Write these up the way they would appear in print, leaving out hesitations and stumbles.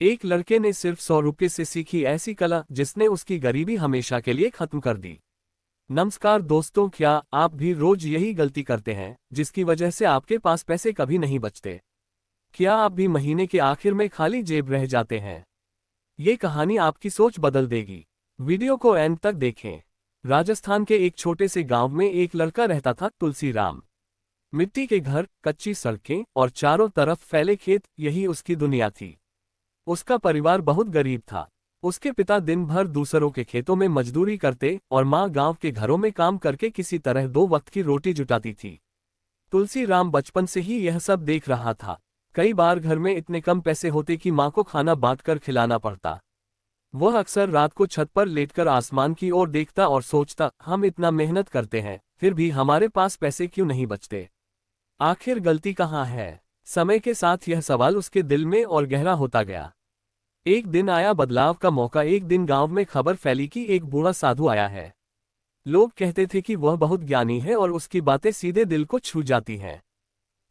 एक लड़के ने सिर्फ 100 रुपये से सीखी ऐसी कला जिसने उसकी गरीबी हमेशा के लिए खत्म कर दी। नमस्कार दोस्तों, क्या आप भी रोज यही गलती करते हैं जिसकी वजह से आपके पास पैसे कभी नहीं बचते? क्या आप भी महीने के आखिर में खाली जेब रह जाते हैं? ये कहानी आपकी सोच बदल देगी। वीडियो को एंड तक देखें। राजस्थान के एक छोटे से गांव में एक लड़का रहता था, तुलसी राम। मिट्टी के घर, कच्ची सड़कें और चारों तरफ फैले खेत, यही उसकी दुनिया थी। उसका परिवार बहुत गरीब था। उसके पिता दिन भर दूसरों के खेतों में मजदूरी करते और माँ गांव के घरों में काम करके किसी तरह 2 वक्त की रोटी जुटाती थी। तुलसी राम बचपन से ही यह सब देख रहा था। कई बार घर में इतने कम पैसे होते कि माँ को खाना बांटकर खिलाना पड़ता। वह अक्सर रात को छत पर लेटकर आसमान की ओर देखता और सोचता, हम इतना मेहनत करते हैं, फिर भी हमारे पास पैसे क्यों नहीं बचते? आखिर गलती कहाँ है? समय के साथ यह सवाल उसके दिल में और गहरा होता गया। एक दिन आया बदलाव का मौका। एक दिन गांव में खबर फैली कि एक बूढ़ा साधु आया है। लोग कहते थे कि वह बहुत ज्ञानी है और उसकी बातें सीधे दिल को छू जाती हैं।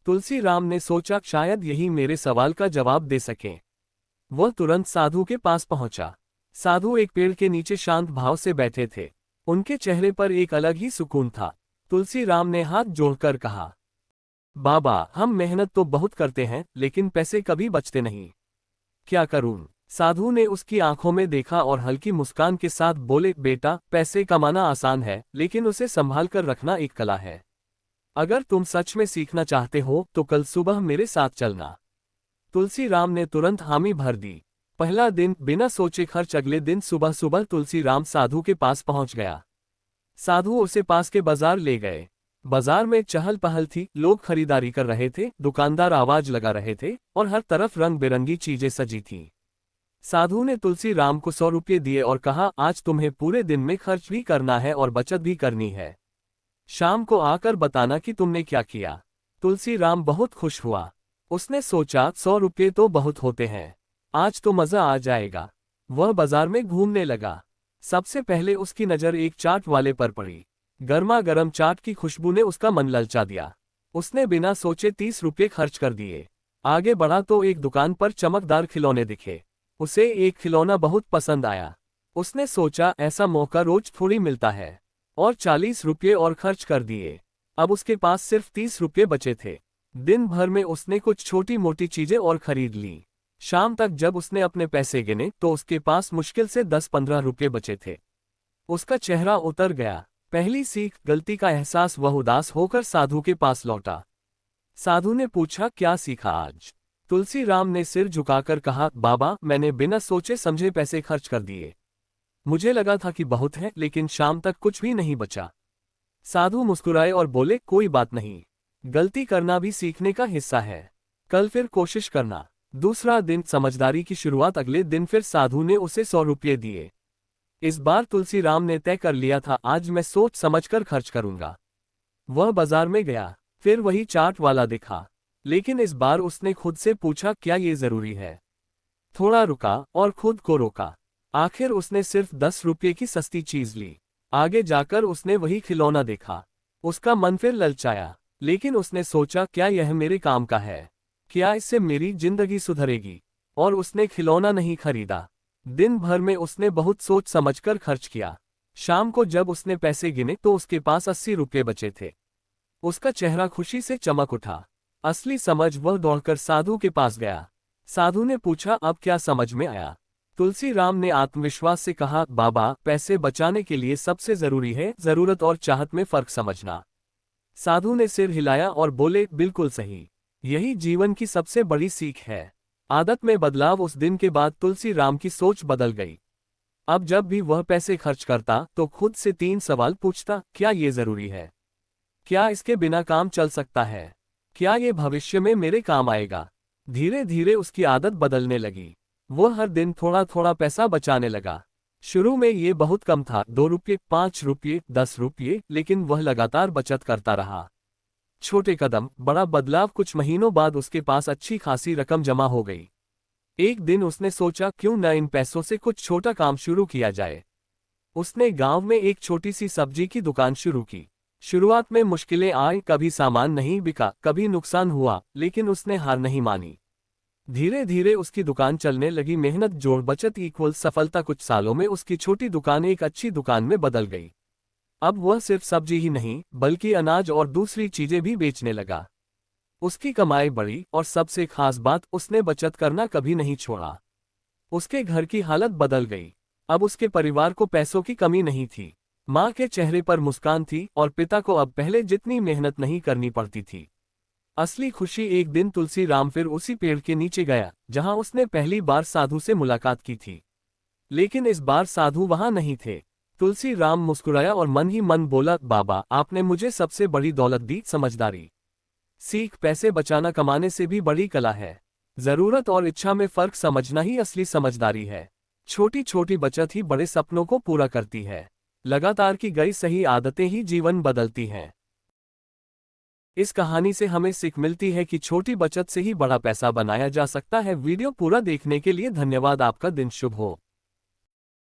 तुलसी राम ने सोचा, शायद यही मेरे सवाल का जवाब दे सके। वह तुरंत साधु के पास पहुंचा। साधु एक पेड़ के नीचे शांत भाव से बैठे थे। उनके चेहरे पर एक अलग ही सुकून था। तुलसी राम ने हाथ जोड़कर कहा, बाबा, हम मेहनत तो बहुत करते हैं लेकिन पैसे कभी बचते नहीं। क्या करूं? साधु ने उसकी आंखों में देखा और हल्की मुस्कान के साथ बोले, बेटा, पैसे कमाना आसान है लेकिन उसे संभाल कर रखना एक कला है। अगर तुम सच में सीखना चाहते हो तो कल सुबह मेरे साथ चलना। तुलसी राम ने तुरंत हामी भर दी। पहला दिन बिना सोचे खर्च। अगले दिन सुबह सुबह तुलसी राम साधु के पास पहुंच गया। साधु उसे पास के बाजार ले गए। बाजार में चहल पहल थी, लोग खरीदारी कर रहे थे, दुकानदार आवाज लगा रहे थे और हर तरफ रंग बिरंगी चीजें सजी थीं। साधु ने तुलसी राम को 100 रुपये दिए और कहा, आज तुम्हें पूरे दिन में खर्च भी करना है और बचत भी करनी है। शाम को आकर बताना कि तुमने क्या किया। तुलसी राम बहुत खुश हुआ। उसने सोचा, 100 रुपये तो बहुत होते हैं, आज तो मजा आ जाएगा। वह बाजार में घूमने लगा। सबसे पहले उसकी नजर एक चाट वाले पर पड़ी। गर्मा गर्म चाट की खुशबू ने उसका मन ललचा दिया। उसने बिना सोचे 30 रुपये खर्च कर दिए। आगे बढ़ा तो एक दुकान पर चमकदार खिलौने दिखे। उसे एक खिलौना बहुत पसंद आया। उसने सोचा, ऐसा मौका रोज थोड़ी मिलता है, और 40 रुपये और खर्च कर दिए। अब उसके पास सिर्फ 30 रुपये बचे थे। दिन भर में उसने कुछ छोटी मोटी चीजें और खरीद ली। शाम तक जब उसने अपने पैसे गिने तो उसके पास मुश्किल से 10-15 रुपये बचे थे। उसका चेहरा उतर गया। पहली सीख, गलती का एहसास। वह उदास होकर साधु के पास लौटा। साधु ने पूछा, क्या सीखा आज? तुलसी राम ने सिर झुकाकर कहा, बाबा, मैंने बिना सोचे समझे पैसे खर्च कर दिए। मुझे लगा था कि बहुत है, लेकिन शाम तक कुछ भी नहीं बचा। साधु मुस्कुराए और बोले, कोई बात नहीं, गलती करना भी सीखने का हिस्सा है, कल फिर कोशिश करना। दूसरा दिन, समझदारी की शुरुआत। अगले दिन फिर साधु ने उसे 100 रुपये दिए। इस बार तुलसी राम ने तय कर लिया था, आज मैं सोच समझकर खर्च करूंगा। वह बाजार में गया। फिर वही चाट वाला दिखा, लेकिन इस बार उसने खुद से पूछा, क्या ये जरूरी है? थोड़ा रुका और खुद को रोका। आखिर उसने सिर्फ 10 रुपये की सस्ती चीज ली। आगे जाकर उसने वही खिलौना देखा। उसका मन फिर ललचाया, लेकिन उसने सोचा, क्या यह मेरे काम का है? क्या इससे मेरी जिंदगी सुधरेगी? और उसने खिलौना नहीं खरीदा। दिन भर में उसने बहुत सोच समझकर खर्च किया। शाम को जब उसने पैसे गिने तो उसके पास 80 रुपये बचे थे। उसका चेहरा खुशी से चमक उठा। असली समझ। वह दौड़कर साधु के पास गया। साधु ने पूछा, अब क्या समझ में आया? तुलसी राम ने आत्मविश्वास से कहा, बाबा, पैसे बचाने के लिए सबसे जरूरी है जरूरत और चाहत में फर्क समझना। साधु ने सिर हिलाया और बोले, बिल्कुल सही, यही जीवन की सबसे बड़ी सीख है। आदत में बदलाव। उस दिन के बाद तुलसी राम की सोच बदल गई। अब जब भी वह पैसे खर्च करता तो खुद से 3 सवाल पूछता, क्या ये जरूरी है? क्या इसके बिना काम चल सकता है? क्या ये भविष्य में मेरे काम आएगा? धीरे धीरे उसकी आदत बदलने लगी। वह हर दिन थोड़ा थोड़ा पैसा बचाने लगा। शुरू में ये बहुत कम था, 2 रुपये, 5 रुपये, 10 रुपये, लेकिन वह लगातार बचत करता रहा। छोटे कदम, बड़ा बदलाव। कुछ महीनों बाद उसके पास अच्छी खासी रकम जमा हो गई। एक दिन उसने सोचा, क्यों न इन पैसों से कुछ छोटा काम शुरू किया जाए। उसने गांव में एक छोटी सी सब्जी की दुकान शुरू की। शुरुआत में मुश्किलें आई, कभी सामान नहीं बिका, कभी नुकसान हुआ, लेकिन उसने हार नहीं मानी। धीरे धीरे उसकी दुकान चलने लगी। मेहनत जोड़ बचत इक्वल सफलता। कुछ सालों में उसकी छोटी दुकान एक अच्छी दुकान में बदल गई। अब वह सिर्फ सब्जी ही नहीं बल्कि अनाज और दूसरी चीजें भी बेचने लगा। उसकी कमाई बढ़ी और सबसे खास बात, उसने बचत करना कभी नहीं छोड़ा। उसके घर की हालत बदल गई। अब उसके परिवार को पैसों की कमी नहीं थी। माँ के चेहरे पर मुस्कान थी और पिता को अब पहले जितनी मेहनत नहीं करनी पड़ती थी। असली खुशी एक दिन तुलसी राम फिर उसी पेड़ के नीचे गया जहां उसने पहली बार साधु से मुलाकात की थी। लेकिन इस बार साधु वहां नहीं थे। तुलसी राम मुस्कुराया और मन ही मन बोला, बाबा, आपने मुझे सबसे बड़ी दौलत दी, समझदारी। सीख, पैसे बचाना कमाने से भी बड़ी कला है। जरूरत और इच्छा में फर्क समझना ही असली समझदारी है। छोटी छोटी बचत ही बड़े सपनों को पूरा करती है। लगातार की गई सही आदतें ही जीवन बदलती हैं। इस कहानी से हमें सीख मिलती है कि छोटी बचत से ही बड़ा पैसा बनाया जा सकता है। वीडियो पूरा देखने के लिए धन्यवाद। आपका दिन शुभ हो।